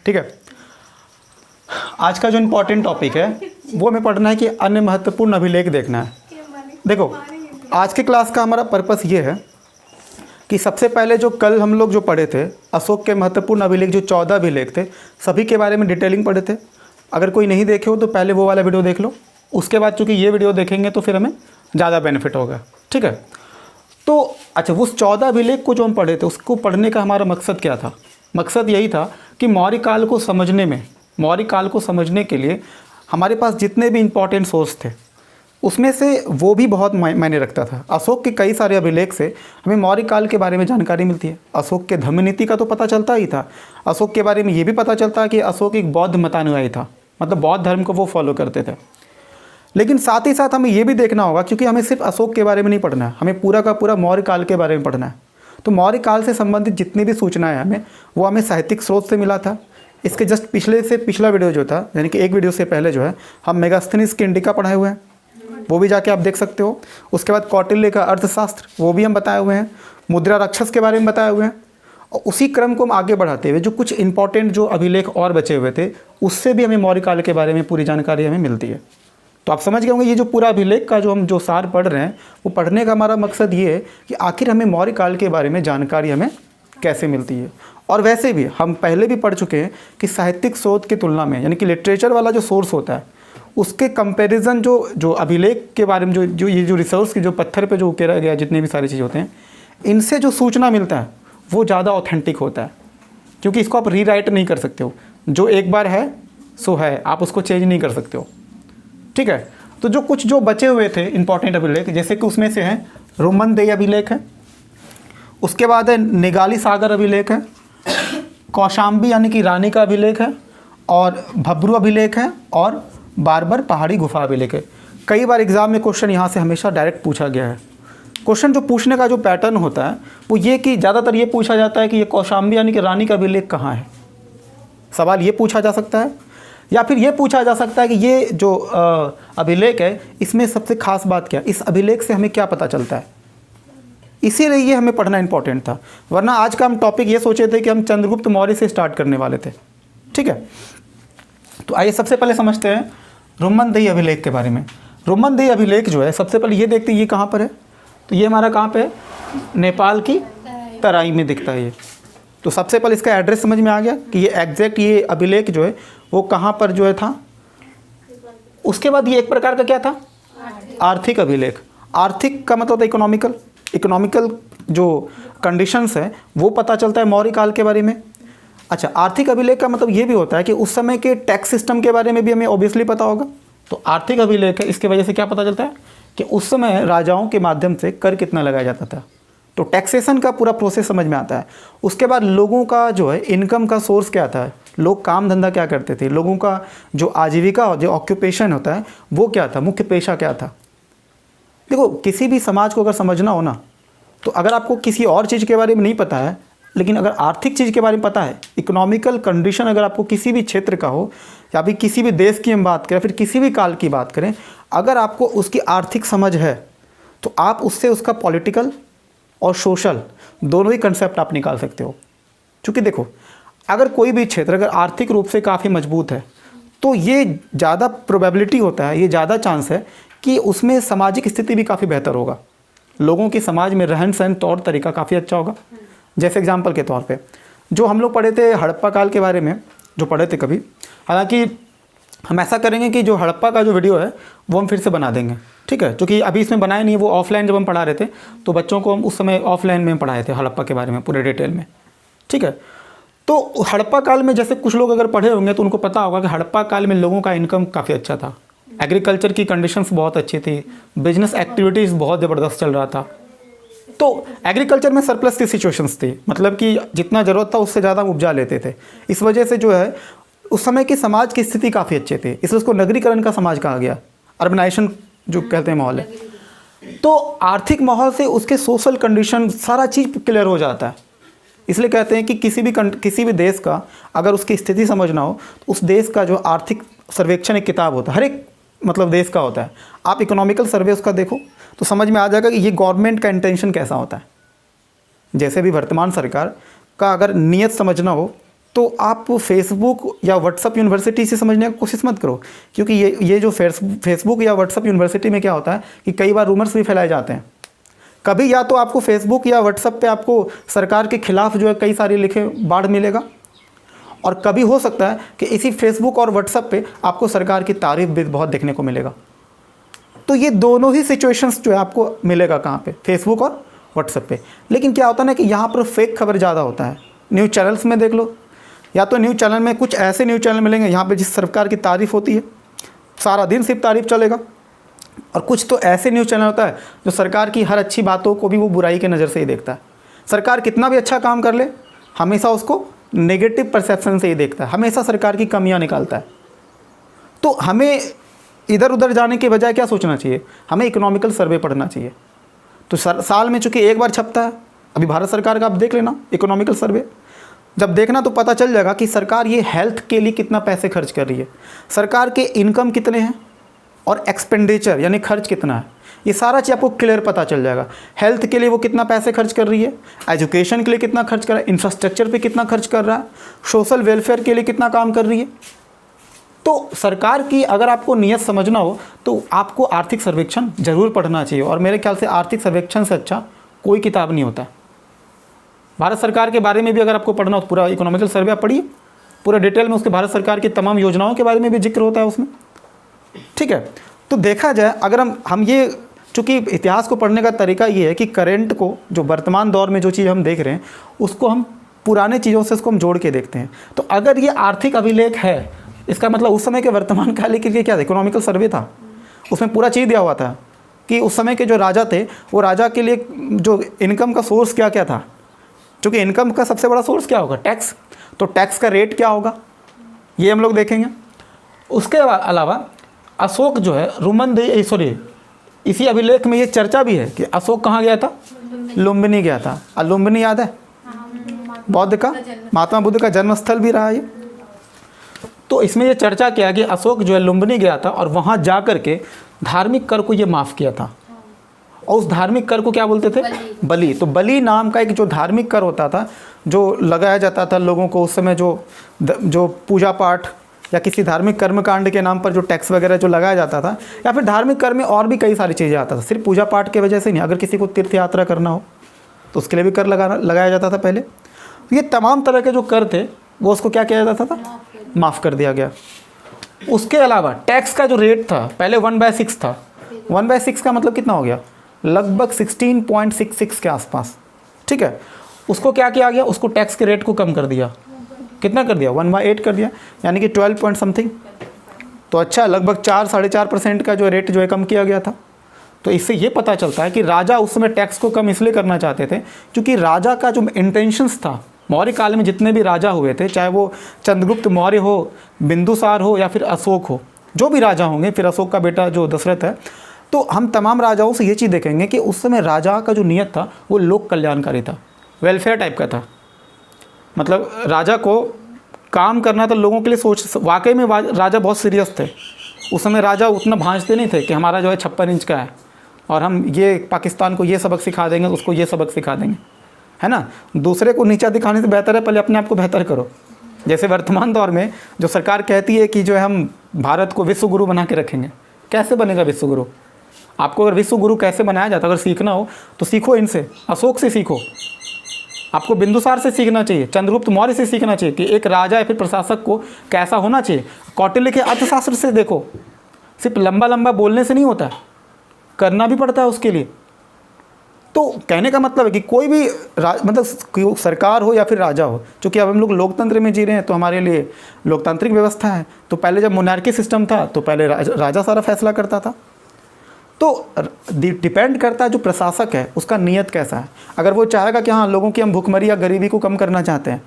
ठीक है। आज का जो इम्पोर्टेंट टॉपिक है वो हमें पढ़ना है कि अन्य महत्वपूर्ण अभिलेख देखना है। देखो, आज की क्लास का हमारा पर्पस ये है कि सबसे पहले जो कल हम लोग जो पढ़े थे अशोक के महत्वपूर्ण अभिलेख, जो 14 अभिलेख थे, सभी के बारे में डिटेलिंग पढ़े थे। अगर कोई नहीं देखे हो तो पहले वो वाला वीडियो देख लो, उसके बाद चूँकि ये वीडियो देखेंगे तो फिर हमें ज़्यादा बेनिफिट होगा। ठीक है। तो अच्छा, उस 14 अभिलेख को जो हम पढ़े थे उसको पढ़ने का हमारा मकसद क्या था? मकसद यही था कि मौर्य काल को समझने में, मौर्य काल को समझने के लिए हमारे पास जितने भी इम्पॉर्टेंट सोर्स थे उसमें से वो भी बहुत मायने रखता था। अशोक के कई सारे अभिलेख से हमें मौर्य काल के बारे में जानकारी मिलती है। अशोक के धम्मनीति का तो पता चलता ही था, अशोक के बारे में ये भी पता चलता कि अशोक एक बौद्ध मतानुयायी था, मतलब बौद्ध धर्म को वो फॉलो करते थे। लेकिन साथ ही साथ हमें ये भी देखना होगा, क्योंकि हमें सिर्फ अशोक के बारे में नहीं पढ़ना है, हमें पूरा का पूरा मौर्य काल के बारे में पढ़ना है। तो मौर्य काल से संबंधित जितनी भी सूचनाएं हमें, वो हमें साहित्यिक स्रोत से मिला था। इसके जस्ट पिछले से पिछला वीडियो जो था, यानी कि एक वीडियो से पहले जो है, हम मेगास्थनीज की इंडिका पढ़ाए हुए हैं, वो भी जाके आप देख सकते हो। उसके बाद कौटिल्य का अर्थशास्त्र, वो भी हम बताए हुए हैं। मुद्रा राक्षस के बारे में बताए हुए हैं। और उसी क्रम को हम आगे बढ़ाते हुए जो कुछ इंपॉर्टेंट जो अभिलेख और बचे हुए थे, उससे भी हमें मौर्य काल के बारे में पूरी जानकारी हमें मिलती है। तो आप समझ गए होंगे ये जो पूरा अभिलेख का जो हम जो सार पढ़ रहे हैं, वो पढ़ने का हमारा मकसद ये है कि आखिर हमें मौर्य काल के बारे में जानकारी हमें कैसे मिलती है। और वैसे भी हम पहले भी पढ़ चुके हैं कि साहित्यिक स्रोत की तुलना में, यानी कि लिटरेचर वाला जो सोर्स होता है, उसके कंपैरिजन जो अभिलेख के बारे में जो ये जो रिसोर्स की जो पत्थर पे जो उकेरा गया जितने भी सारी चीज़ होते हैं, इनसे जो सूचना मिलता है वो ज़्यादा ऑथेंटिक होता है, क्योंकि इसको आप रीराइट नहीं कर सकते हो। जो एक बार है सो है, आप उसको चेंज नहीं कर सकते हो। ठीक है। तो जो कुछ जो बचे हुए थे इंपॉर्टेंट अभिलेख, जैसे कि उसमें से हैं रोमनदेही अभिलेख है, उसके बाद है निगाली सागर अभिलेख है, कौशाम्बी यानी कि रानी का अभिलेख है, और भब्रू अभिलेख है, और बारबर पहाड़ी गुफा अभिलेख है। कई बार एग्जाम में क्वेश्चन यहाँ से हमेशा डायरेक्ट पूछा गया है। क्वेश्चन जो पूछने का जो पैटर्न होता है वो ये कि ज़्यादातर ये पूछा जाता है कि ये कौशाम्बी यानी कि रानी का अभिलेख कहाँ है। सवाल ये पूछा जा सकता है, या फिर ये पूछा जा सकता है कि ये जो अभिलेख है इसमें सबसे खास बात क्या, इस अभिलेख से हमें क्या पता चलता है। इसीलिए ये हमें पढ़ना इंपॉर्टेंट था, वरना आज का हम टॉपिक ये सोचे थे कि हम चंद्रगुप्त मौर्य से स्टार्ट करने वाले थे। ठीक है। तो आइए सबसे पहले समझते हैं रोमनदेही अभिलेख के बारे में। रोमनदेही अभिलेख जो है, सबसे पहले ये देखते हैं ये कहाँ पर है। तो ये हमारा कहाँ पे है? नेपाल की तराई में दिखता है ये। तो सबसे पहले इसका एड्रेस समझ में आ गया कि ये एग्जैक्ट ये अभिलेख जो है वो कहाँ पर जो है था। उसके बाद ये एक प्रकार का क्या था? आर्थिक अभिलेख। आर्थिक का मतलब होता है इकोनॉमिकल। इकोनॉमिकल जो कंडीशंस है वो पता चलता है मौर्य काल के बारे में। अच्छा, आर्थिक अभिलेख का मतलब ये भी होता है कि उस समय के टैक्स सिस्टम के बारे में भी हमें ऑब्वियसली पता होगा। तो आर्थिक अभिलेख है, इसके वजह से क्या पता चलता है कि उस समय राजाओं के माध्यम से कर कितना लगाया जाता था। तो टैक्सेशन का पूरा प्रोसेस समझ में आता है। उसके बाद लोगों का जो है इनकम का सोर्स क्या था, लोग काम धंधा क्या करते थे, लोगों का जो आजीविका जो ऑक्यूपेशन होता है वो क्या था, मुख्य पेशा क्या था। देखो, किसी भी समाज को अगर समझना हो ना, तो अगर आपको किसी और चीज़ के बारे में नहीं पता है, लेकिन अगर आर्थिक चीज़ के बारे में पता है, इकोनॉमिकल कंडीशन अगर आपको किसी भी क्षेत्र का हो, या फिर किसी भी देश की हम बात करें, फिर किसी भी काल की बात करें, अगर आपको उसकी आर्थिक समझ है तो आप उससे उसका पॉलिटिकल और सोशल दोनों ही कंसेप्ट आप निकाल सकते हो। क्योंकि देखो, अगर कोई भी क्षेत्र अगर आर्थिक रूप से काफ़ी मजबूत है तो ये ज़्यादा प्रोबेबिलिटी होता है, ये ज़्यादा चांस है कि उसमें सामाजिक स्थिति भी काफ़ी बेहतर होगा, लोगों की समाज में रहन सहन तौर तरीका काफ़ी अच्छा होगा। जैसे एग्जांपल के तौर पे जो हम लोग पढ़े थे हड़प्पा काल के बारे में, जो पढ़े थे कभी, हालांकि हम ऐसा करेंगे कि जो हड़प्पा का जो वीडियो है वो हम फिर से बना देंगे। ठीक है। क्योंकि अभी इसमें बनाए नहीं, वो ऑफलाइन जब हम पढ़ा रहे थे तो बच्चों को हम उस समय ऑफलाइन में पढ़ाए थे हड़प्पा के बारे में पूरे डिटेल में। ठीक है। तो हड़प्पा काल में जैसे कुछ लोग अगर पढ़े होंगे तो उनको पता होगा कि हड़प्पा काल में लोगों का इनकम काफ़ी अच्छा था, एग्रीकल्चर की कंडीशंस बहुत अच्छी थी, बिजनेस एक्टिविटीज़ बहुत ज़बरदस्त चल रहा था। तो एग्रीकल्चर में सरप्लस की सिचुएशंस थी, मतलब कि जितना ज़रूरत था उससे ज़्यादा उपजा लेते थे। इस वजह से जो है उस समय की समाज की स्थिति काफ़ी अच्छे थे, इसलिए उसको नगरीकरण का समाज कहा गया, अर्बनाइजेशन जो कहते हैं माहौल है। तो आर्थिक माहौल से उसके सोशल कंडीशन सारा चीज़ क्लियर हो जाता है। इसलिए कहते हैं कि किसी भी देश का अगर उसकी स्थिति समझना हो तो उस देश का जो आर्थिक सर्वेक्षण एक किताब होता है, हर एक मतलब देश का होता है। आप इकोनॉमिकल सर्वे उसका देखो तो समझ में आ जाएगा कि ये गवर्नमेंट का इंटेंशन कैसा होता है। जैसे भी वर्तमान सरकार का अगर नीयत समझना हो तो आप फेसबुक या व्हाट्सअप यूनिवर्सिटी से समझने की कोशिश मत करो, क्योंकि ये जो फेसबुक या व्हाट्सअप यूनिवर्सिटी में क्या होता है कि कई बार रूमर्स भी फैलाए जाते हैं। कभी या तो आपको फेसबुक या व्हाट्सअप पे आपको सरकार के खिलाफ जो है कई सारे लिखे बाढ़ मिलेगा, और कभी हो सकता है कि इसी फेसबुक और व्हाट्सएप पे आपको सरकार की तारीफ भी बहुत देखने को मिलेगा। तो ये दोनों ही सिचुएशंस जो है आपको मिलेगा कहाँ पे, फेसबुक और व्हाट्सएप पे। लेकिन क्या होता है ना कि यहाँ पर फेक खबर ज़्यादा होता है। न्यूज़ चैनल्स में देख लो, या तो न्यूज़ चैनल में कुछ ऐसे न्यूज़ चैनल मिलेंगे यहाँ पे जिस सरकार की तारीफ होती है, सारा दिन सिर्फ तारीफ चलेगा, और कुछ तो ऐसे न्यूज़ चैनल होता है जो सरकार की हर अच्छी बातों को भी वो बुराई के नज़र से ही देखता है। सरकार कितना भी अच्छा काम कर ले, हमेशा उसको नेगेटिव परसेप्शन से ही देखता है, हमेशा सरकार की कमियां निकालता है। तो हमें इधर उधर जाने के बजाय क्या सोचना चाहिए, हमें इकोनॉमिकल सर्वे पढ़ना चाहिए। तो साल में चूँकि एक बार छपता है, अभी भारत सरकार का आप देख लेना इकोनॉमिकल सर्वे, जब देखना तो पता चल जाएगा कि सरकार ये हेल्थ के लिए कितना पैसे खर्च कर रही है, सरकार के इनकम कितने हैं और एक्सपेंडिचर यानी खर्च कितना है, ये सारा चीज़ आपको क्लियर पता चल जाएगा। हेल्थ के लिए वो कितना पैसे खर्च कर रही है, एजुकेशन के लिए कितना खर्च कर रहा है, इंफ्रास्ट्रक्चर पे कितना खर्च कर रहा है, सोशल वेलफेयर के लिए कितना काम कर रही है। तो सरकार की अगर आपको नीयत समझना हो तो आपको आर्थिक सर्वेक्षण जरूर पढ़ना चाहिए, और मेरे ख्याल से आर्थिक सर्वेक्षण से अच्छा कोई किताब नहीं होता। भारत सरकार के बारे में भी अगर आपको पढ़ना हो तो पूरा इकोनॉमिकल सर्वे आप पढ़िए, पूरा डिटेल में उसके भारत सरकार की तमाम योजनाओं के बारे में भी जिक्र होता है उसमें। ठीक है, तो देखा जाए अगर हम ये, चूँकि इतिहास को पढ़ने का तरीका ये है कि करेंट को, जो वर्तमान दौर में जो चीज़ हम देख रहे हैं उसको हम पुराने चीज़ों से उसको हम जोड़ के देखते हैं। तो अगर ये आर्थिक अभिलेख है, इसका मतलब उस समय के वर्तमान काल के लिए क्या था, इकोनॉमिकल सर्वे था, उसमें पूरा चीज़ दिया हुआ था कि उस समय के जो राजा थे वो राजा के लिए जो इनकम का सोर्स क्या क्या था। चूँकि इनकम का सबसे बड़ा सोर्स क्या होगा, टैक्स, तो टैक्स का रेट क्या होगा ये हम लोग देखेंगे। उसके अलावा अशोक जो है इसी अभिलेख में ये चर्चा भी है कि अशोक कहाँ गया था, लुम्बिनी गया था। और लुम्बिनी याद है बौद्ध का, महात्मा बुद्ध का जन्मस्थल भी रहा ये। तो इसमें ये चर्चा किया कि अशोक जो है लुम्बिनी गया था और वहाँ जा कर के धार्मिक कर को ये माफ़ किया था, और उस धार्मिक कर को क्या बोलते थे, बलि। तो बलि नाम का एक जो धार्मिक कर होता था जो लगाया जाता था लोगों को उस समय, जो पूजा पाठ या किसी धार्मिक कर्मकांड के नाम पर जो टैक्स वगैरह जो लगाया जाता था, या फिर धार्मिक कर में और भी कई सारी चीज़ें आता था, सिर्फ पूजा पाठ के वजह से नहीं। अगर किसी को तीर्थ यात्रा करना हो तो उसके लिए भी कर लगाया जाता था पहले। ये तमाम तरह के जो कर थे वो उसको क्या किया जाता था, माफ़ कर दिया गया। उसके अलावा टैक्स का जो रेट था पहले 1/6 था। 1/6 का मतलब कितना हो गया, लगभग 16.66 के आसपास। ठीक है, उसको क्या किया गया, उसको टैक्स के रेट को कम कर दिया। कितना कर दिया, 1/8 कर दिया, यानी कि 12 पॉइंट समथिंग। तो अच्छा, लगभग 4-4.5% का जो रेट जो है कम किया गया था। तो इससे ये पता चलता है कि राजा उस समय टैक्स को कम इसलिए करना चाहते थे क्योंकि राजा का जो इंटेंशंस था, मौर्य काल में जितने भी राजा हुए थे, चाहे वो चंद्रगुप्त मौर्य हो, बिंदुसार हो या फिर अशोक हो, जो भी राजा होंगे, फिर अशोक का बेटा जो दशरथ है, तो हम तमाम राजाओं से ये चीज़ देखेंगे कि उस समय राजा का जो नियत था वो लोक कल्याणकारी था, वेलफेयर टाइप का था। मतलब राजा को काम करना था लोगों के लिए, वाकई में राजा बहुत सीरियस थे। उस समय राजा उतना भांजते नहीं थे कि हमारा जो है 56 इंच का है और हम ये पाकिस्तान को ये सबक सिखा देंगे, उसको ये सबक सिखा देंगे, है ना। दूसरे को नीचा दिखाने से बेहतर है पहले अपने आप को बेहतर करो। जैसे वर्तमान दौर में जो सरकार कहती है कि जो है हम भारत को विश्व गुरु बना के रखेंगे, कैसे बनेगा विश्व गुरु? आपको अगर विश्व गुरु कैसे बनाया जाता, अगर सीखना हो तो सीखो इनसे, अशोक से सीखो, आपको बिंदुसार से सीखना चाहिए, चंद्रगुप्त मौर्य से सीखना चाहिए कि एक राजा या फिर प्रशासक को कैसा होना चाहिए। कौटिल्य के अर्थशास्त्र से देखो, सिर्फ लंबा लंबा बोलने से नहीं होता है, करना भी पड़ता है उसके लिए। तो कहने का मतलब है कि कोई भी मतलब सरकार हो या फिर राजा हो, क्योंकि अब हम लोग लोकतंत्र में जी रहे हैं तो हमारे लिए लोकतांत्रिक व्यवस्था है। तो पहले जब मोनार्की सिस्टम था तो पहले राजा सारा फैसला करता था। तो डिपेंड करता है जो प्रशासक है उसका नियत कैसा है। अगर वो चाहेगा कि हाँ लोगों की हम भुखमरी या गरीबी को कम करना चाहते हैं,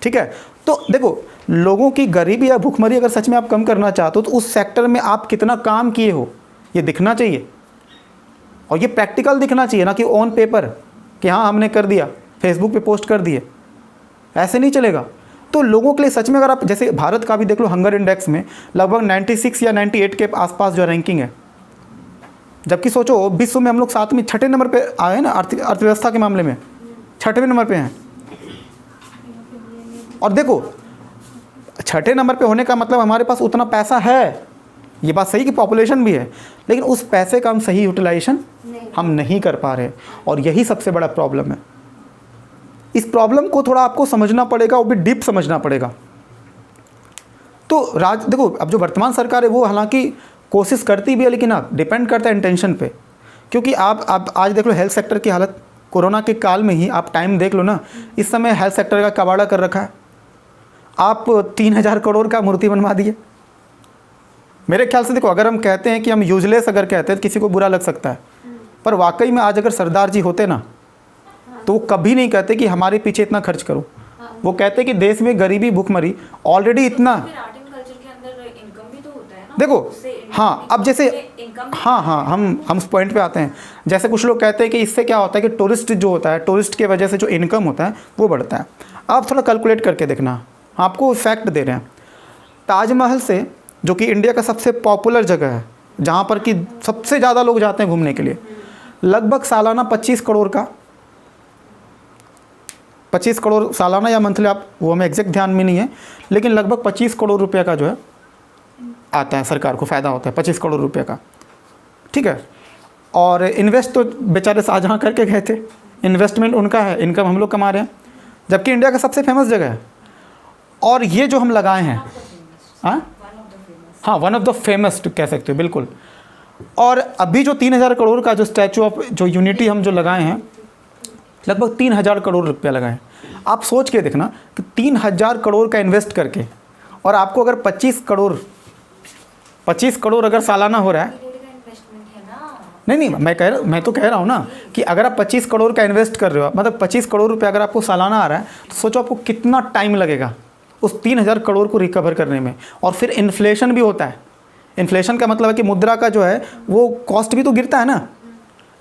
ठीक है, तो देखो लोगों की गरीबी या भुखमरी अगर सच में आप कम करना चाहते हो तो उस सेक्टर में आप कितना काम किए हो ये दिखना चाहिए, और ये प्रैक्टिकल दिखना चाहिए, ना कि ऑन पेपर कि हाँ हमने कर दिया, फेसबुक पे पोस्ट कर दिए, ऐसे नहीं चलेगा। तो लोगों के लिए सच में अगर आप जैसे भारत का भी देख लो, हंगर इंडेक्स में लगभग 96 या 98 के आसपास जो रैंकिंग है, जबकि सोचो विश्व में हम लोग 7वें 6ठे नंबर पे आए ना, अर्थव्यवस्था के मामले में 6ठे नंबर पे हैं। और देखो छठे नंबर पे होने का मतलब हमारे पास उतना पैसा है, ये बात सही कि पॉपुलेशन भी है, लेकिन उस पैसे का हम सही यूटिलाइजेशन हम नहीं कर पा रहे, और यही सबसे बड़ा प्रॉब्लम है। इस प्रॉब्लम को थोड़ा आपको समझना पड़ेगा, वो भी डीप समझना पड़ेगा। तो देखो अब जो वर्तमान सरकार है वो हालांकि कोशिश करती भी है, लेकिन आप डिपेंड करता है इंटेंशन पे। क्योंकि आप आज देख लो हेल्थ सेक्टर की हालत, कोरोना के काल में ही आप टाइम देख लो ना, इस समय हेल्थ सेक्टर का कबाड़ा कर रखा है। आप 3000 करोड़ का मूर्ति बनवा दिए। मेरे ख्याल से देखो, अगर हम कहते हैं कि हम यूजलेस अगर कहते हैं तो किसी को बुरा लग सकता है, पर वाकई में आज अगर सरदार जी होते ना तो वो कभी नहीं कहते कि हमारे पीछे इतना खर्च करो। वो कहते कि देश में गरीबी भूखमरी ऑलरेडी इतना, देखो हाँ अब जैसे हाँ हम उस पॉइंट पे आते हैं। जैसे कुछ लोग कहते हैं कि इससे क्या होता है कि टूरिस्ट जो होता है, टूरिस्ट की वजह से जो इनकम होता है वो बढ़ता है। आप थोड़ा कैलकुलेट करके देखना, आपको फैक्ट दे रहे हैं। ताजमहल से, जो कि इंडिया का सबसे पॉपुलर जगह है, जहाँ पर कि सबसे ज़्यादा लोग जाते हैं घूमने के लिए, लगभग सालाना 25 करोड़ का, 25 करोड़ सालाना या मंथली, आप वो हमें एग्जैक्ट ध्यान में नहीं है, लेकिन लगभग 25 करोड़ रुपये का जो है आता है, सरकार को फ़ायदा होता है 25 करोड़ रुपये का, ठीक है। और इन्वेस्ट तो बेचारे शाहजहाँ करके गए थे, इन्वेस्टमेंट उनका है, इनकम हम लोग कमा रहे हैं, जबकि इंडिया का सबसे फेमस जगह है। और ये जो हम लगाए हैं, हाँ वन ऑफ द फेमस कह सकते हो, बिल्कुल। और अभी जो 3000 करोड़ का जो स्टैचू ऑफ जो यूनिटी हम जो लगाए हैं, लगभग 3000 करोड़ रुपया लगाए। आप सोच के देखना कि 3000 करोड़ का इन्वेस्ट करके, और आपको अगर 25 करोड़ अगर सालाना हो रहा है, नहीं मैं तो कह रहा हूँ ना कि अगर आप 25 करोड़ का इन्वेस्ट कर रहे हो, मतलब 25 करोड़ रुपया अगर आपको सालाना आ रहा है, तो सोचो आपको कितना टाइम लगेगा उस 3000 करोड़ को रिकवर करने में। और फिर इन्फ्लेशन भी होता है। इन्फ्लेशन का मतलब है कि मुद्रा का जो है वो कॉस्ट भी तो गिरता है ना।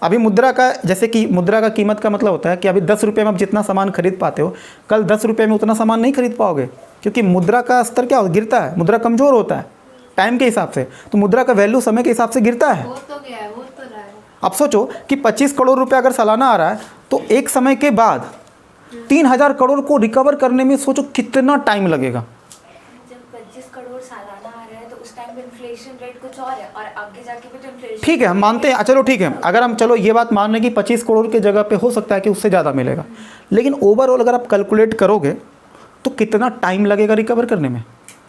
अभी मुद्रा का, जैसे कि मुद्रा का कीमत का मतलब होता है कि अभी 10 रुपये में आप जितना सामान खरीद पाते हो, कल 10 रुपये में उतना सामान नहीं खरीद पाओगे, क्योंकि मुद्रा का स्तर क्या गिरता है, मुद्रा कमज़ोर होता है टाइम के हिसाब से, तो मुद्रा का वैल्यू समय के हिसाब से गिरता है। अब सोचो कि 25 करोड़ रुपया अगर सालाना आ रहा है, तो एक समय के बाद 3000 करोड़ को रिकवर करने में सोचो कितना टाइम लगेगा। जब 25 करोड़ सालाना आ रहा है तो उस टाइम पे इन्फ्लेशन रेट कुछ और है, और आगे जाके भी तो इन्फ्लेशन, ठीक है हम मानते हैं, चलो ठीक है, अगर हम चलो ये बात मान लें कि 25 करोड़ के जगह पे हो सकता है कि उससे ज़्यादा मिलेगा, लेकिन ओवरऑल अगर आप कैलकुलेट करोगे तो कितना टाइम लगेगा रिकवर करने में।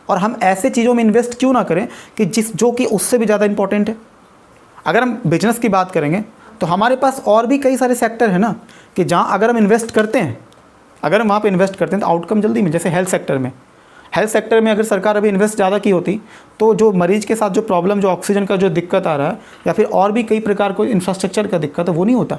और हम ऐसे चीज़ों में इन्वेस्ट क्यों ना करें कि जो कि उससे भी ज़्यादा इंपॉर्टेंट है। अगर हम बिजनेस की बात करेंगे तो हमारे पास और भी कई सारे सेक्टर हैं ना, कि जहाँ अगर हम इन्वेस्ट करते हैं, अगर हम वहाँ पे इन्वेस्ट करते हैं तो आउटकम जल्दी में, जैसे हेल्थ सेक्टर में अगर सरकार अभी इन्वेस्ट ज़्यादा की होती तो जो मरीज के साथ जो प्रॉब्लम, जो ऑक्सीजन का जो दिक्कत आ रहा है, या फिर और भी कई प्रकार को इंफ्रास्ट्रक्चर का दिक्कत है, वो नहीं होता।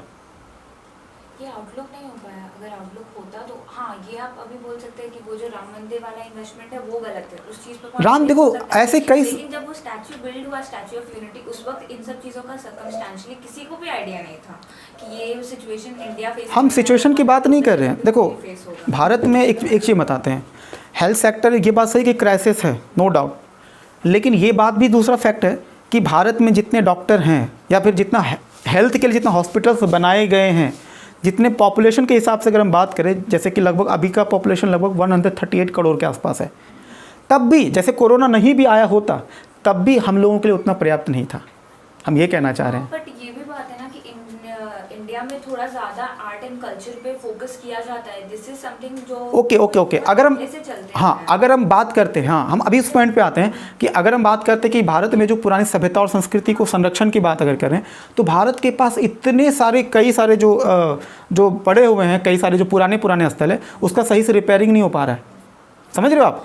ये आउटलुक नहीं हो पाया। अगर आउटलुक होता तो हाँ, ये आप अभी बोल सकते हैं कि वो जो राम मंदिर वाला इन्वेस्टमेंट है वो गलत है, उस चीज़ पर राम देखो ऐसे कई, लेकिन जब वो स्टैच्यू बिल्ड हुआ, स्टैच्यू ऑफ यूनिटी, उस वक्त इन सब चीज़ों का सर्कमस्टेंशियली किसी को भी आइडिया नहीं था कि ये सिचुएशन इंडिया फेस, हम सिचुएशन की बात नहीं कर रहे हैं। देखो भारत में एक चीज़ बताते हैं, हेल्थ सेक्टर, ये बात सही कि क्राइसिस है, नो डाउट, लेकिन ये बात भी दूसरा फैक्ट है कि भारत में जितने डॉक्टर हैं, या फिर जितना हेल्थ के लिए जितना हॉस्पिटल्स बनाए गए हैं, जितने पॉपुलेशन के हिसाब से अगर हम बात करें, जैसे कि लगभग अभी का पॉपुलेशन लगभग 138 करोड़ के आसपास है, तब भी जैसे कोरोना नहीं भी आया होता तब भी हम लोगों के लिए उतना पर्याप्त नहीं था। हम ये कहना चाह रहे हैं। बट ये भी बात है ना कि इंडिया में थोड़ा ज़्यादा आर्ट एंड कल्चर पे फोकस किया जाता है। दिस इज समथिंग जो ओके अगर हम ऐसे चलते हैं। हाँ, अगर हम बात करते हैं, हाँ हम अभी उस पॉइंट पे आते हैं कि अगर हम बात करते हैं कि भारत में जो पुरानी सभ्यता और संस्कृति को संरक्षण की बात अगर करें, तो भारत के पास इतने सारे कई सारे जो पड़े हुए हैं, कई सारे जो पुराने स्थल है, उसका सही से रिपेयरिंग नहीं हो पा रहा है। समझ रहे हो आप?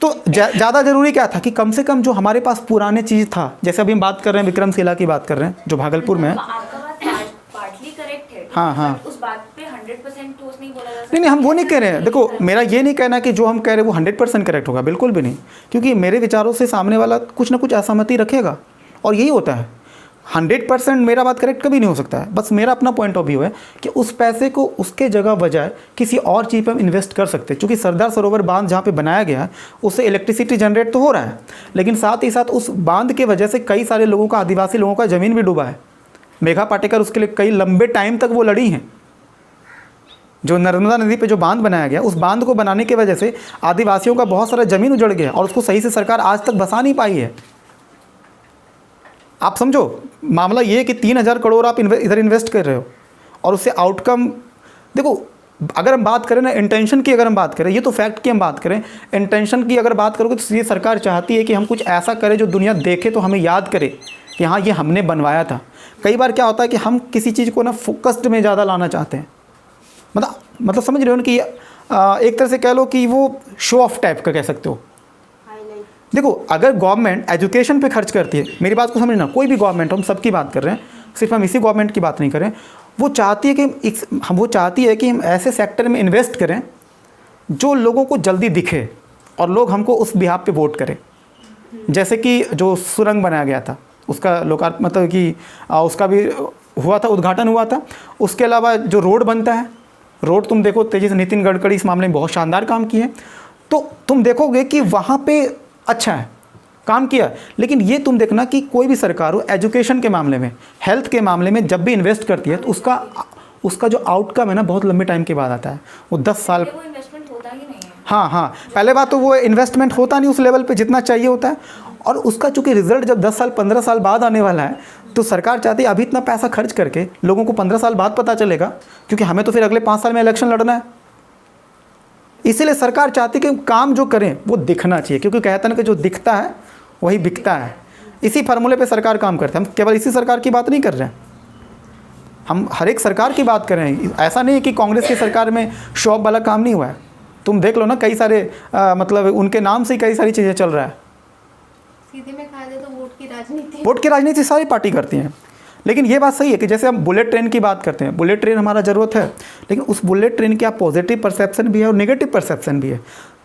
तो ज़्यादा ज़रूरी क्या था कि कम से कम जो हमारे पास पुराने चीज़ था, जैसे अभी हम बात कर रहे हैं विक्रमशिला की बात कर रहे हैं, जो भागलपुर में है। आपका बात पार्टली करेक्ट है, हाँ उस बात पे 100% ठोस नहीं बोला जा सकता। नहीं हम वो नहीं कह रहे हैं। देखो मेरा ये नहीं कहना कि जो हम कह रहे हैं वो 100% करेक्ट होगा, बिल्कुल भी नहीं, क्योंकि मेरे विचारों से सामने वाला कुछ ना कुछ असहमति रखेगा, और यही होता है। 100% मेरा बात करेक्ट कभी नहीं हो सकता है। बस मेरा अपना पॉइंट ऑफ व्यू है कि उस पैसे को उसके जगह बजाय किसी और चीज़ पर हम इन्वेस्ट कर सकते हैं। क्योंकि सरदार सरोवर बांध जहाँ पे बनाया गया है उससे इलेक्ट्रिसिटी जनरेट तो हो रहा है, लेकिन साथ ही साथ उस बांध के वजह से कई सारे लोगों का, आदिवासी लोगों का ज़मीन भी डूबा है। मेघा पाटेकर उसके लिए कई लंबे टाइम तक वो लड़ी हैं। जो नर्मदा नदी पे जो बांध बनाया गया, उस बांध को बनाने की वजह से आदिवासियों का बहुत सारा ज़मीन उजड़ गया और उसको सही से सरकार आज तक बसा नहीं पाई है। आप समझो मामला ये है कि 3,000 करोड़ आप इधर इन्वेस्ट कर रहे हो और उससे आउटकम देखो। अगर हम बात करें ना इंटेंशन की, अगर हम बात करें, ये तो फैक्ट की हम बात करें, इंटेंशन की अगर बात करोगे तो ये सरकार चाहती है कि हम कुछ ऐसा करें जो दुनिया देखे तो हमें याद करे कि हाँ ये हमने बनवाया था। कई बार क्या होता है कि हम किसी चीज़ को ना फोकस्ड में ज़्यादा लाना चाहते हैं, मतलब समझ रहे हो ना कि एक तरह से कह लो कि वो शो ऑफ टाइप का कह सकते हो। देखो अगर गवर्नमेंट एजुकेशन पे खर्च करती है, मेरी बात को समझना, कोई भी गवर्नमेंट, हम सबकी बात कर रहे हैं, सिर्फ हम इसी गवर्नमेंट की बात नहीं कर रहे हैं, वो चाहती है कि हम ऐसे सेक्टर में इन्वेस्ट करें जो लोगों को जल्दी दिखे और लोग हमको उस बिहाफ पे वोट करें। जैसे कि जो सुरंग बनाया गया था उसका लोकार्पण, मतलब कि उसका भी हुआ था, उद्घाटन हुआ था। उसके अलावा जो रोड बनता है, रोड तुम देखो तेजी से नितिन गडकरी इस मामले में बहुत शानदार काम किए, तो तुम देखोगे कि वहाँ पे अच्छा है काम किया। लेकिन ये तुम देखना कि कोई भी सरकार हो एजुकेशन के मामले में, हेल्थ के मामले में जब भी इन्वेस्ट करती है तो उसका जो आउटकम है ना बहुत लंबे टाइम के बाद आता है। वो 10 साल, वो इन्वेस्टमेंट होता ही नहीं है। हाँ, पहले बात तो वो इन्वेस्टमेंट होता नहीं उस लेवल पे जितना चाहिए होता है, और उसका चूंकि रिजल्ट जब 10 साल 15 साल बाद आने वाला है तो सरकार चाहती है अभी इतना पैसा खर्च करके लोगों को 15 साल बाद पता चलेगा, क्योंकि हमें तो फिर अगले 5 साल में इलेक्शन लड़ना है। इसीलिए सरकार चाहती है कि काम जो करें वो दिखना चाहिए, क्योंकि कहते हैं कि जो दिखता है वही बिकता है। इसी फार्मूले पे सरकार काम करते हैं। हम केवल इसी सरकार की बात नहीं कर रहे हैं, हम हर एक सरकार की बात कर रहे हैं। ऐसा नहीं है कि कांग्रेस की सरकार में शॉप वाला काम नहीं हुआ है। तुम देख लो ना, कई सारे मतलब उनके नाम से ही कई सारी चीज़ें चल रहा है। सीधे में कहा जाए तो वोट की राजनीति सारी पार्टी करती हैं। लेकिन ये बात सही है कि जैसे हम बुलेट ट्रेन की बात करते हैं, बुलेट ट्रेन हमारा ज़रूरत है, लेकिन उस बुलेट ट्रेन की आप पॉजिटिव परसेप्शन भी है और नेगेटिव परसेप्शन भी है।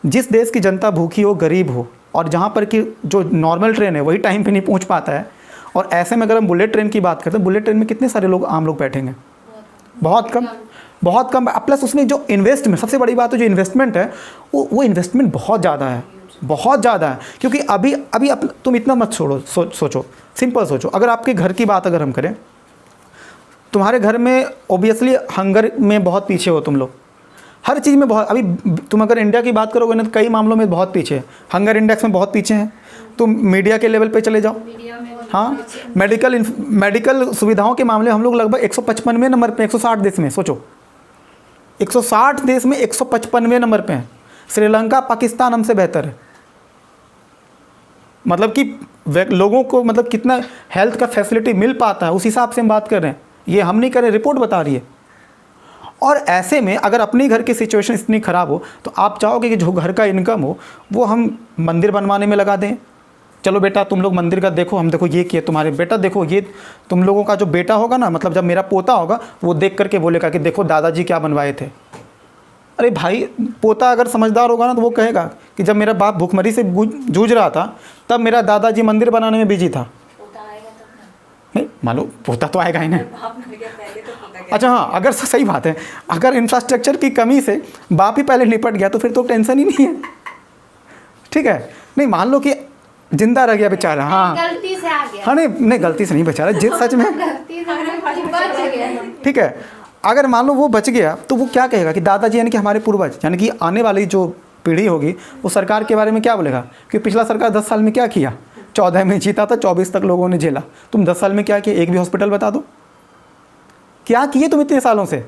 जिस देश की जनता भूखी हो, गरीब हो, और जहाँ पर कि जो नॉर्मल ट्रेन है वही टाइम पे नहीं पहुँच पाता है, और ऐसे में अगर हम बुलेट ट्रेन की बात करते हैं, बुलेट ट्रेन में कितने सारे लोग, आम लोग बैठेंगे? बहुत कम। प्लस उसमें जो इन्वेस्टमेंट, सबसे बड़ी बात है जो इन्वेस्टमेंट है वो इन्वेस्टमेंट बहुत ज़्यादा है, बहुत ज़्यादा है। क्योंकि अभी तुम इतना मत सोचो, सिंपल सोचो। अगर आपके घर की बात अगर हम करें, तुम्हारे घर में ओबियसली हंगर में बहुत पीछे हो तुम लोग, हर चीज़ में बहुत। अभी तुम अगर इंडिया की बात करोगे ना तो कई मामलों में बहुत पीछे है, हंगर इंडेक्स में बहुत पीछे हैं। तुम मीडिया के लेवल पे चले जाओ, हाँ, मेडिकल सुविधाओं के मामले हम लोग लगभग 155वें नंबर पे, 160 देश में, सोचो 160 देश में 155वें नंबर पे हैं। श्रीलंका, पाकिस्तान हमसे बेहतर है। मतलब कि लोगों को मतलब कितना हेल्थ का फैसिलिटी मिल पाता है, उस हिसाब से हम बात कर रहे हैं। ये हम नहीं कर रहे, रिपोर्ट बता रही है। और ऐसे में अगर अपने घर की सिचुएशन इतनी ख़राब हो तो आप चाहोगे कि जो घर का इनकम हो वो हम मंदिर बनवाने में लगा दें। चलो बेटा तुम लोग मंदिर का देखो, हम देखो ये किए, तुम्हारे बेटा देखो ये, तुम लोगों का जो बेटा होगा ना, मतलब जब मेरा पोता होगा वो देख करके बोलेगा कि देखो दादाजी क्या बनवाए थे। अरे भाई, पोता अगर समझदार होगा ना तो वो कहेगा कि जब मेरा बाप भूखमरी से जूझ रहा था तब मेरा दादाजी मंदिर बनाने में बिजी था। पोता आएगा तब ना। नहीं मालूम, पोता तो आएगा ही ना। बाप मर गया पहले तो पोता क्या। अच्छा हाँ, अगर सही बात है, अगर इंफ्रास्ट्रक्चर की कमी से बाप ही पहले निपट गया तो फिर तो टेंशन ही नहीं है। ठीक है, नहीं मान लो कि जिंदा रह गया बेचारा, हाँ गलती से आ गया, हाँ, नहीं गलती से नहीं बेचारा, सच में गलती से बच गया। ठीक है। अगर मान लो वो बच गया तो वो क्या कहेगा कि दादाजी यानी कि हमारे पूर्वज, यानी कि आने वाली जो पीढ़ी होगी वो सरकार के बारे में क्या बोलेगा कि पिछला सरकार 10 साल में क्या किया। 14 में जीता था, 24 तक लोगों ने झेला, तुम 10 साल में क्या किया? एक भी हॉस्पिटल बता दो, क्या किए तुम इतने सालों से?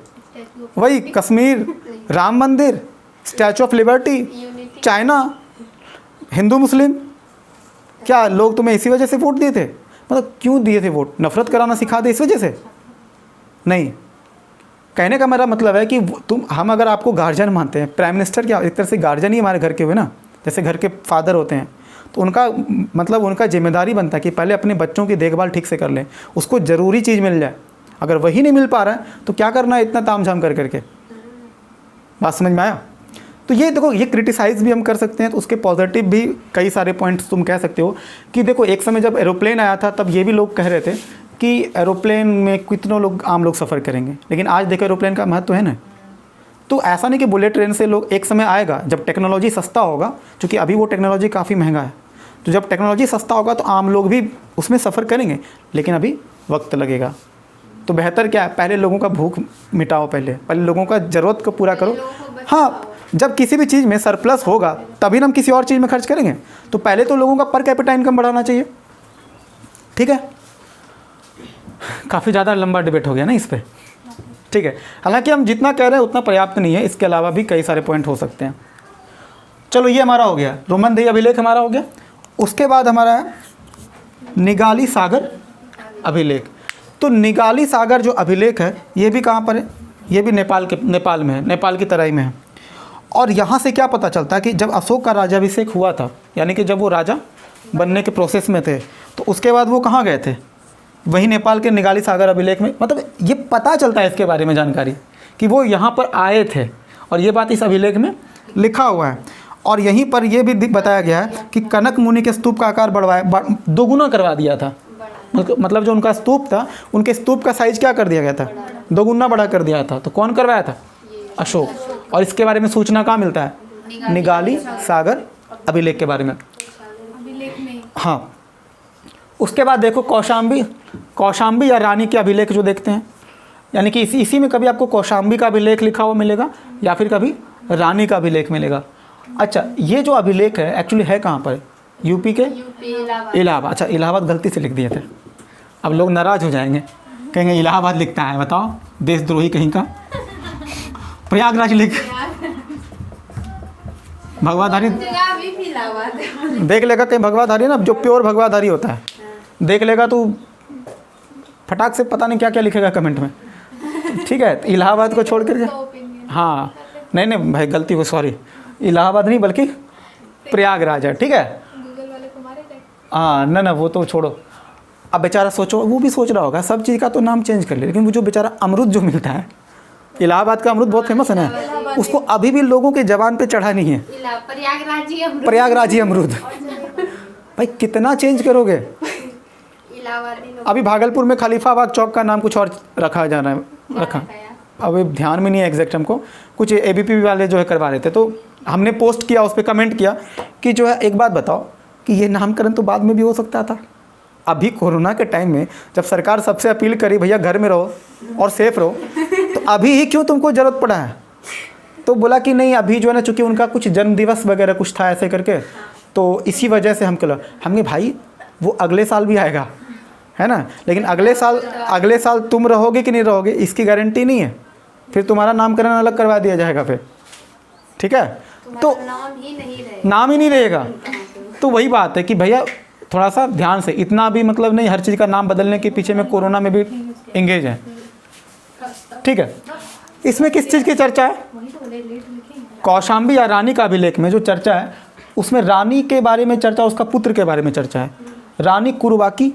वही कश्मीर, राम मंदिर, statue of liberty, China, Hindu मुस्लिम, क्या लोग तुम्हें इसी वजह से वोट दिए थे? मतलब क्यों दिए थे वोट? नफरत कराना सिखा दे इस वजह से? नहीं, कहने का मेरा मतलब है कि हम अगर आपको गार्जियन मानते हैं, प्राइम मिनिस्टर क्या एक तरह से गार्जियन ही हमारे घर के हुए ना, जैसे घर के फादर होते हैं, तो उनका मतलब उनका जिम्मेदारी बनता है कि पहले अपने बच्चों की देखभाल ठीक से कर लें, उसको ज़रूरी चीज़ मिल जाए। अगर वही नहीं मिल पा रहा है तो क्या करना है इतना तामझाम कर करके? बात समझ में आया? तो ये देखो, ये क्रिटिसाइज़ भी हम कर सकते हैं, तो उसके पॉजिटिव भी कई सारे पॉइंट्स तुम कह सकते हो कि देखो एक समय जब एरोप्लेन आया था तब ये भी लोग कह रहे थे कि एरोप्लेन में कितनों लोग, आम लोग सफ़र करेंगे, लेकिन आज देखो एरोप्लेन का महत्व है ना। तो ऐसा नहीं कि बुलेट ट्रेन से लोग, एक समय आएगा जब टेक्नोलॉजी सस्ता होगा, क्योंकि अभी वो टेक्नोलॉजी काफ़ी महंगा है, तो जब टेक्नोलॉजी सस्ता होगा तो आम लोग भी उसमें सफ़र करेंगे, लेकिन अभी वक्त लगेगा। तो बेहतर क्या है, पहले लोगों का भूख मिटाओ, पहले लोगों का ज़रूरत को पूरा करो। हाँ, जब किसी भी चीज़ में सरप्लस होगा तभी ना हम किसी और चीज़ में खर्च करेंगे। तो पहले तो लोगों का पर कैपिटा इनकम बढ़ाना चाहिए। ठीक है, काफ़ी ज़्यादा लंबा डिबेट हो गया ना इस पर। ठीक है, हालांकि हम जितना कह रहे हैं उतना पर्याप्त नहीं है, इसके अलावा भी कई सारे पॉइंट हो सकते हैं। चलो ये हमारा हो गया, रोमनदेही अभिलेख हमारा हो गया। उसके बाद हमारा है निगाली सागर अभिलेख। तो निगाली सागर जो अभिलेख है ये भी कहाँ पर है, ये भी नेपाल में है, नेपाल की तराई में है। और यहाँ से क्या पता चलता है कि जब अशोक का राज्याभिषेक हुआ था, यानी कि जब वो राजा बनने के प्रोसेस में थे, तो उसके बाद वो कहाँ गए थे, वही नेपाल के निगाली सागर अभिलेख में। मतलब ये पता चलता है इसके बारे में जानकारी कि वो यहाँ पर आए थे, और ये बात इस अभिलेख में लिखा हुआ है। और यहीं पर यह भी बताया गया है कि कनक मुनि के स्तूप का आकार दोगुना करवा दिया था। मतलब जो उनका स्तूप था, उनके स्तूप का साइज क्या कर दिया गया था, दोगुना बड़ा कर दिया था। तो कौन करवाया था, अशोक। और इसके बारे में सूचना कहाँ मिलता है, निगाली सागर अभिलेख के बारे में। हाँ, उसके बाद देखो कौशाम्बी या रानी के अभिलेख जो देखते हैं, यानी कि इसी में कभी आपको कौशाम्बी का अभिलेख लिखा हुआ मिलेगा या फिर कभी रानी का अभिलेख मिलेगा। अच्छा, ये जो अभिलेख है एक्चुअली है कहाँ पर, यूपी के इलाहाबाद। अच्छा, इलाहाबाद गलती से लिख दिए थे, अब लोग नाराज़ हो जाएंगे, कहेंगे इलाहाबाद लिखता है, बताओ देशद्रोही कहीं का। प्रयागराज लिख, भगवाधारी देख लेगा कहीं, भगवाधारी ना जो प्योर भगवाधारी होता है देख लेगा तो फटाक से पता नहीं क्या क्या लिखेगा कमेंट में। ठीक है, इलाहाबाद को छोड़ कर, हाँ नहीं भाई गलती हो, सॉरी, इलाहाबाद नहीं बल्कि प्रयागराज है। ठीक है, हाँ ना वो तो छोड़ो। अब बेचारा सोचो, वो भी सोच रहा होगा सब चीज़ का तो नाम चेंज कर ले, लेकिन वो जो बेचारा अमरुद जो मिलता है, इलाहाबाद का अमरुद बहुत फेमस है ना, उसको अभी भी लोगों के जबान पे चढ़ा नहीं है, प्रयागराजी अमरुद। भाई कितना चेंज करोगे। अभी भागलपुर में खलीफाबाद चौक का नाम कुछ और रखा रखा, अभी ध्यान में नहीं है एग्जैक्ट हमको, कुछ ABP वाले जो है करवा रहे थे, तो हमने पोस्ट किया, उस पर कमेंट किया कि जो है एक बात बताओ कि ये नामकरण तो बाद में भी हो सकता था। अभी कोरोना के टाइम में जब सरकार सबसे अपील करी भैया घर में रहो और सेफ रहो, तो अभी ही क्यों तुमको ज़रूरत पड़ा है। तो बोला कि नहीं अभी जो है ना, चूँकि उनका कुछ जन्मदिवस वगैरह कुछ था ऐसे करके, तो इसी वजह से हमने भाई वो अगले साल भी आएगा, है ना, लेकिन अगले साल तुम रहोगे कि नहीं रहोगे इसकी गारंटी नहीं है, फिर तुम्हारा नामकरण अलग करवा दिया जाएगा फिर। ठीक है, तो नाम ही नहीं रहेगा। तो वही बात है कि भैया थोड़ा सा ध्यान से, इतना भी मतलब नहीं हर चीज़ का नाम बदलने के पीछे में कोरोना में भी एंगेज है। ठीक है, इसमें किस चीज़ की चर्चा है, कौशाम्बी या रानी का अभिलेख में जो चर्चा है उसमें रानी के बारे में चर्चा, उसका पुत्र के बारे में चर्चा है, रानी कुरुबाकी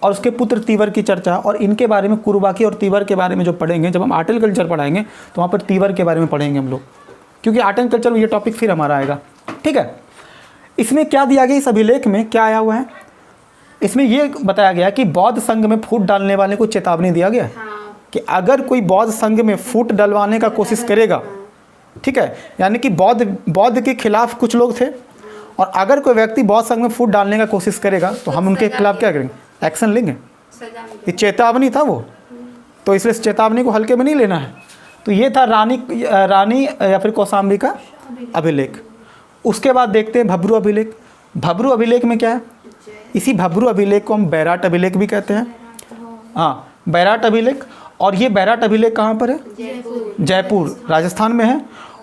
और उसके पुत्र तीवर की चर्चा। और इनके बारे में कुरुबाकी और तीवर के बारे में जो पढ़ेंगे, जब हम आर्ट एंड कल्चर पढ़ाएंगे तो वहाँ पर तीवर के बारे में पढ़ेंगे हम लोग, क्योंकि आर्ट एंड कल्चर में ये टॉपिक फिर हमारा आएगा। ठीक है, इसमें क्या दिया गया, इस अभिलेख में क्या आया हुआ है, इसमें ये बताया गया कि बौद्ध संघ में फूट डालने वाले को चेतावनी दिया गया कि अगर कोई बौद्ध संघ में फूट डलवाने का कोशिश करेगा, ठीक है, यानी कि बौद्ध के खिलाफ कुछ लोग थे, और अगर कोई व्यक्ति बौद्ध संघ में फूट डालने का कोशिश करेगा तो हम उनके खिलाफ क्या करेंगे, एक्शन लेंगे। ये चेतावनी था वो, तो इसलिए चेतावनी को हल्के में नहीं लेना है। तो ये था रानी या फिर कौशाम्बी का अभिलेख। उसके बाद देखते हैं भब्रू अभिलेख। भब्रू अभिलेख में क्या है, इसी भब्रू अभिलेख को हम बैराट अभिलेख भी कहते हैं। हाँ, बैराट अभिलेख। और ये बैराट अभिलेख कहाँ पर है, जयपुर राजस्थान में है।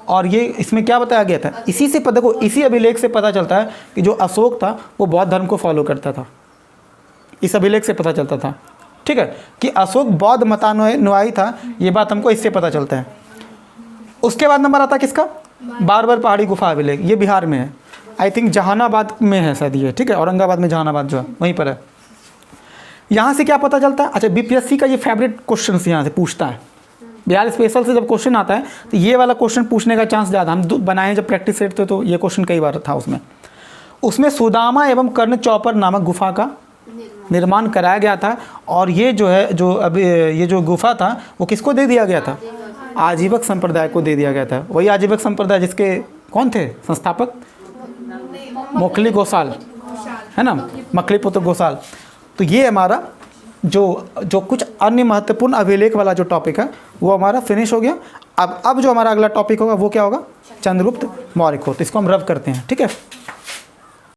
और ये इसमें क्या बताया गया था, इसी से देखो, इसी अभिलेख से पता चलता है कि जो अशोक था वो बौद्ध धर्म को फॉलो करता था। इस अभिलेख से पता चलता था, ठीक है, कि अशोक बौद्ध मतानुयायी था, ये बात हमको इससे पता चलता है। उसके बाद नंबर आता है किसका, बारबर पहाड़ी गुफा अभिलेख। ये बिहार में है, आई थिंक जहानाबाद में है शायद ये, ठीक है, औरंगाबाद में जहानाबाद जो है वहीं पर है। यहाँ से क्या पता चलता है, अच्छा BPSC का ये फेवरेट क्वेश्चन यहाँ से पूछता है, बिहार स्पेशल से जब क्वेश्चन आता है तो ये वाला क्वेश्चन पूछने का चांस ज़्यादा। हम बनाए जब प्रैक्टिस सेट थे तो ये क्वेश्चन कई बार था उसमें सुदामा एवं कर्ण चौपर नामक गुफा का निर्माण कराया गया था। और ये जो है, जो अभी ये जो गुफा था वो किसको दे दिया गया था, आजीवक संप्रदाय को दे दिया गया था। वही आजीवक संप्रदाय जिसके कौन थे संस्थापक, मोखली गोसाल, है ना, मखली पुत्र गोसाल। तो ये हमारा जो कुछ अन्य महत्वपूर्ण अभिलेख वाला जो टॉपिक है वो हमारा फिनिश हो गया। अब जो हमारा अगला टॉपिक होगा वो क्या होगा, चंद्रगुप्त मौर्य को। तो इसको हम रब करते हैं, ठीक है।